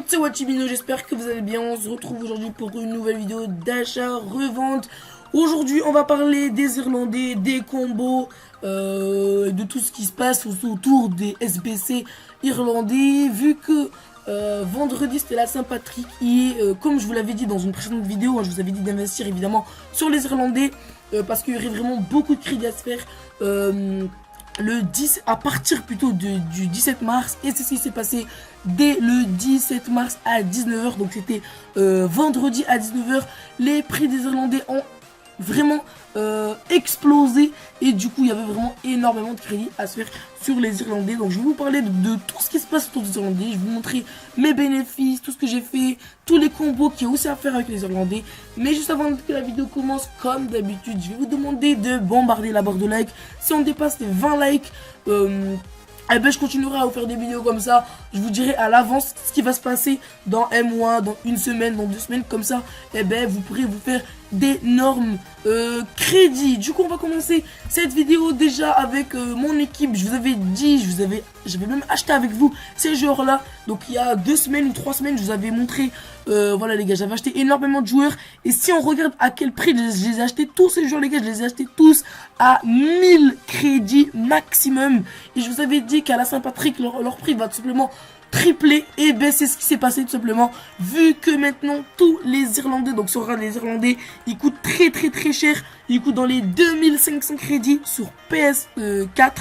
monde, c'est Wachibino, j'espère que vous allez bien. On se retrouve aujourd'hui pour une nouvelle vidéo d'achat-revente. Aujourd'hui, on va parler des Irlandais, des combos, de tout ce qui se passe autour des SBC irlandais. Vu que vendredi c'était la Saint-Patrick et comme je vous l'avais dit dans une précédente vidéo, je vous avais dit d'investir évidemment sur les Irlandais parce qu'il y aurait vraiment beaucoup de crédits à se faire. À partir plutôt du 17 mars, et c'est ce qui s'est passé dès le 17 mars à 19 h, donc c'était vendredi à 19 h, les prix des Irlandais ont vraiment explosé et du coup il y avait vraiment énormément de crédits à se faire sur les Irlandais. Donc je vais vous parler de tout ce qui se passe autour des Irlandais, je vais vous montrer mes bénéfices, tout ce que j'ai fait, tous les combos qu'il y a aussi à faire avec les Irlandais. Mais juste avant que la vidéo commence, comme d'habitude, je vais vous demander de bombarder la barre de like. Si on dépasse les 20 likes, eh ben, je continuerai à vous faire des vidéos comme ça. Je vous dirai à l'avance ce qui va se passer dans un mois, dans une semaine, dans 2 semaines. Comme ça, eh ben, vous pourrez vous faire d'énormes crédits. Du coup, on va commencer cette vidéo déjà avec mon équipe. Je vous avais dit, j'avais même acheté avec vous ces joueurs-là. Donc, il y a 2 semaines ou 3 semaines, je vous avais montré. Voilà les gars, j'avais acheté énormément de joueurs. Et si on regarde à quel prix je les ai achetés, tous ces joueurs les gars, je les ai achetés tous à 1000 crédits maximum. Et je vous avais dit qu'à la Saint-Patrick, leur prix va tout simplement tripler. Et ben c'est ce qui s'est passé tout simplement. Vu que maintenant tous les Irlandais, donc si on regarde les Irlandais, ils coûtent très cher. Ils coûtent dans les 2500 crédits sur PS4.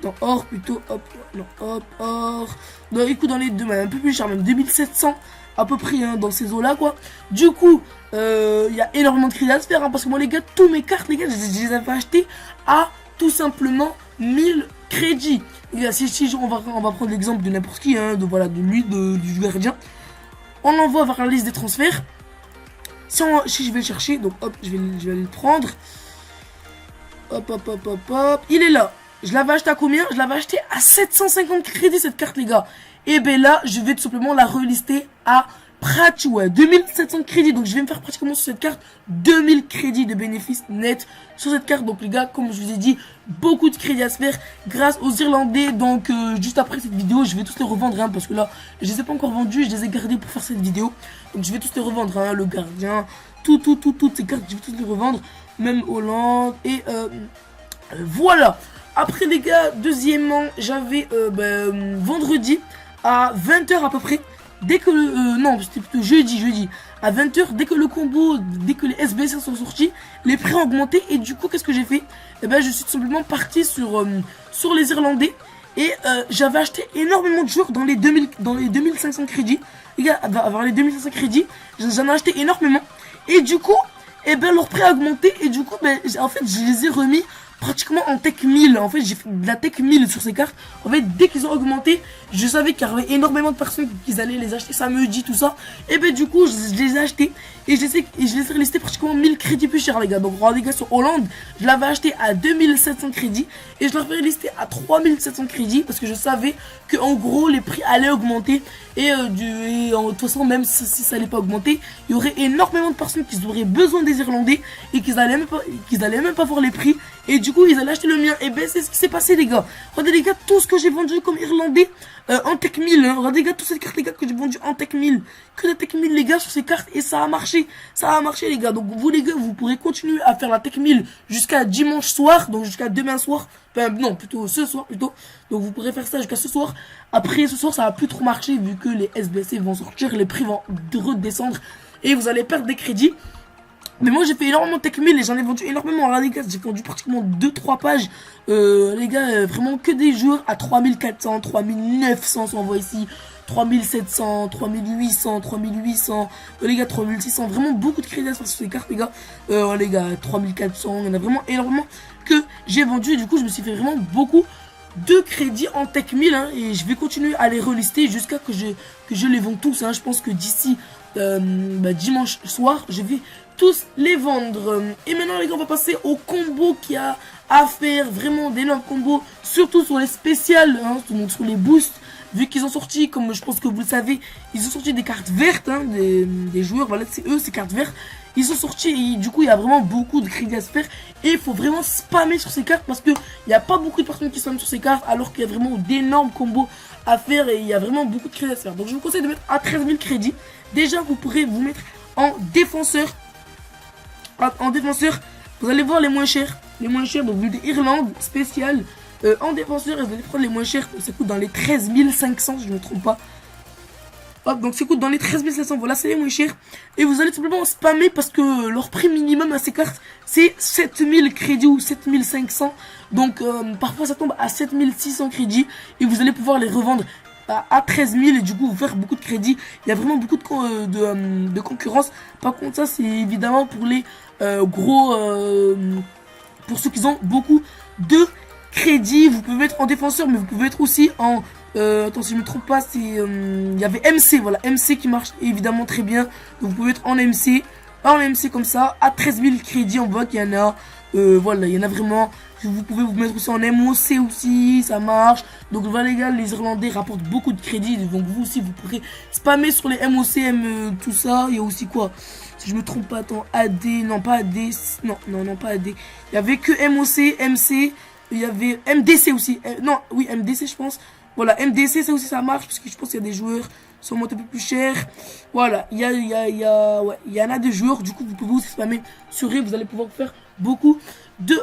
Non, or plutôt, hop, non, hop, or. Non, ils coûtent dans les deux, un peu plus cher, même 2700 à peu près hein, dans ces eaux là quoi. Du coup il y a énormément de crédits à se faire hein, parce que moi les gars, tous mes cartes les gars, je les avais achetées à tout simplement 1000 crédits. Et là, si on va prendre l'exemple de n'importe qui hein, de lui, du gardien, on l'envoie vers la liste des transferts. Si je vais le chercher, donc hop, je vais aller le prendre. Hop, il est là. Je l'avais acheté à combien? Je l'avais acheté à 750 crédits cette carte les gars. Et ben là, je vais tout simplement la relister à 2700 crédits. Donc je vais me faire pratiquement sur cette carte 2000 crédits de bénéfices nets sur cette carte. Donc les gars, comme je vous ai dit, beaucoup de crédits à se faire grâce aux Irlandais. Donc juste après cette vidéo, je vais tous les revendre hein, parce que là, je les ai pas encore vendus, je les ai gardés pour faire cette vidéo. Donc je vais tous les revendre hein, le gardien, toutes ces cartes, je vais tous les revendre, même Hollande et voilà. Après les gars, deuxièmement, j'avais vendredi à 20 h à peu près, dès que non, c'était plutôt jeudi, à 20 h, dès que le combo, dès que les SBC sont sortis, les prix ont augmenté et du coup, qu'est-ce que j'ai fait? Eh ben, je suis tout simplement parti sur les Irlandais et j'avais acheté énormément de joueurs dans les 2500 crédits. Les gars, avoir les 2500 crédits, j'en ai acheté énormément et du coup, eh ben, leur prix a augmenté et du coup, ben, en fait, je les ai remis pratiquement en tech 1000. En fait j'ai fait de la tech 1000 sur ces cartes. En fait dès qu'ils ont augmenté, je savais qu'il y avait énormément de personnes qui allaient les acheter samedi tout ça. Et ben du coup je les ai achetés et je les ai relistés pratiquement 1000 crédits plus cher les gars. Donc regardez les gars, sur Hollande je l'avais acheté à 2700 crédits et je l'avais relisté à 3700 crédits parce que je savais que en gros les prix allaient augmenter et de toute façon même si ça allait pas augmenter, il y aurait énormément de personnes qui auraient besoin des Irlandais et qu'ils allaient même pas voir les prix. Et du coup ils allaient acheter le mien. Et ben c'est ce qui s'est passé les gars. Regardez les gars, tout ce que j'ai vendu comme Irlandais en tech 1000 hein. Regardez les gars, toutes ces cartes les gars que j'ai vendu en tech 1000. Que de tech 1000 les gars sur ces cartes. Et ça a marché. Ça a marché les gars. Donc vous les gars, vous pourrez continuer à faire la tech 1000 jusqu'à dimanche soir. Donc jusqu'à demain soir. Enfin non, plutôt ce soir plutôt. Donc vous pourrez faire ça jusqu'à ce soir. Après ce soir ça va plus trop marcher vu que les SBC vont sortir. Les prix vont redescendre. Et vous allez perdre des crédits. Mais moi j'ai fait énormément de tech 1000 et j'en ai vendu énormément. Alors les gars, j'ai vendu pratiquement 2-3 pages. Les gars, vraiment que des joueurs à 3400, 3900 si on voit ici. 3700, 3800, 3800, les gars 3600, vraiment beaucoup de crédits sur ces cartes les gars. Les gars 3400, il y en a vraiment énormément que j'ai vendu et du coup je me suis fait vraiment beaucoup de crédits en tech 1000 hein, et je vais continuer à les relister jusqu'à que je les vende tous hein. Je pense que d'ici dimanche soir je vais tous les vendre. Et maintenant les gars, on va passer au combo qu'il y a à faire, vraiment d'énormes combos, surtout sur les spéciales hein, sur les boosts. Vu qu'ils ont sorti, comme je pense que vous le savez, ils ont sorti des cartes vertes hein, des joueurs, voilà c'est eux ces cartes vertes. ils sont sortis et du coup il y a vraiment beaucoup de crédits à se faire. Et il faut vraiment spammer sur ces cartes parce que il n'y a pas beaucoup de personnes qui spamment sur ces cartes alors qu'il y a vraiment d'énormes combos à faire et il y a vraiment beaucoup de crédits à se faire. Donc je vous conseille de mettre à 13 000 crédits. Déjà vous pourrez vous mettre en défenseur. En défenseur, vous allez voir les moins chers. Les moins chers, donc vous mettez Irlande spécial en défenseur et vous allez prendre les moins chers. Ça coûte dans les 13 500 si je ne me trompe pas. Hop, donc ça coûte dans les 13 500, voilà, c'est les moins chers. Et vous allez tout simplement spammer parce que leur prix minimum à ces cartes, c'est 7000 crédits ou 7500. Donc parfois ça tombe à 7600 crédits et vous allez pouvoir les revendre à 13 000 et du coup vous faire beaucoup de crédits. Il y a vraiment beaucoup de concurrence. Par contre ça c'est évidemment pour les gros, pour ceux qui ont beaucoup de crédits. Vous pouvez mettre en défenseur mais vous pouvez être aussi en... attends, si je me trompe pas, c'est il y avait MC, voilà, MC qui marche évidemment très bien. Donc vous pouvez être en MC comme ça, à 13 000 crédits. On voit qu'il y en a, voilà, il y en a vraiment. Vous pouvez vous mettre aussi en MOC aussi, ça marche. Donc voilà les gars, les Irlandais rapportent beaucoup de crédits. Donc vous aussi, vous pourrez spammer sur les MOC, tout ça. Il y a aussi quoi? Si je me trompe pas, attends, AD, non pas AD, non pas AD. Il y avait que MOC, MC, il y avait MDC aussi. Non, oui, MDC je pense. Voilà, MDC ça aussi ça marche parce que je pense qu'il y a des joueurs qui sont montés un peu plus chers. Voilà, il y en a des joueurs, du coup vous pouvez aussi spammer sur eux, vous allez pouvoir faire beaucoup de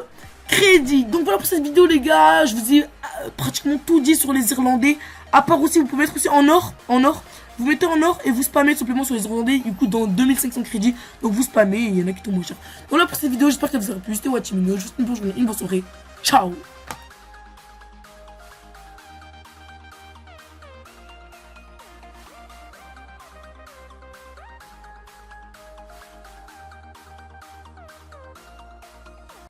crédit. Donc voilà pour cette vidéo les gars, je vous ai pratiquement tout dit sur les Irlandais. À part aussi, vous pouvez mettre aussi en or, vous mettez en or et vous spammez tout simplement sur les Irlandais. Il coûte dans 2500 crédits, donc vous spammez et il y en a qui tombent moins cher. Donc voilà pour cette vidéo, j'espère qu'elle vous aura plu. C'était Watchimino, juste une bonne journée, une bonne soirée. Ciao.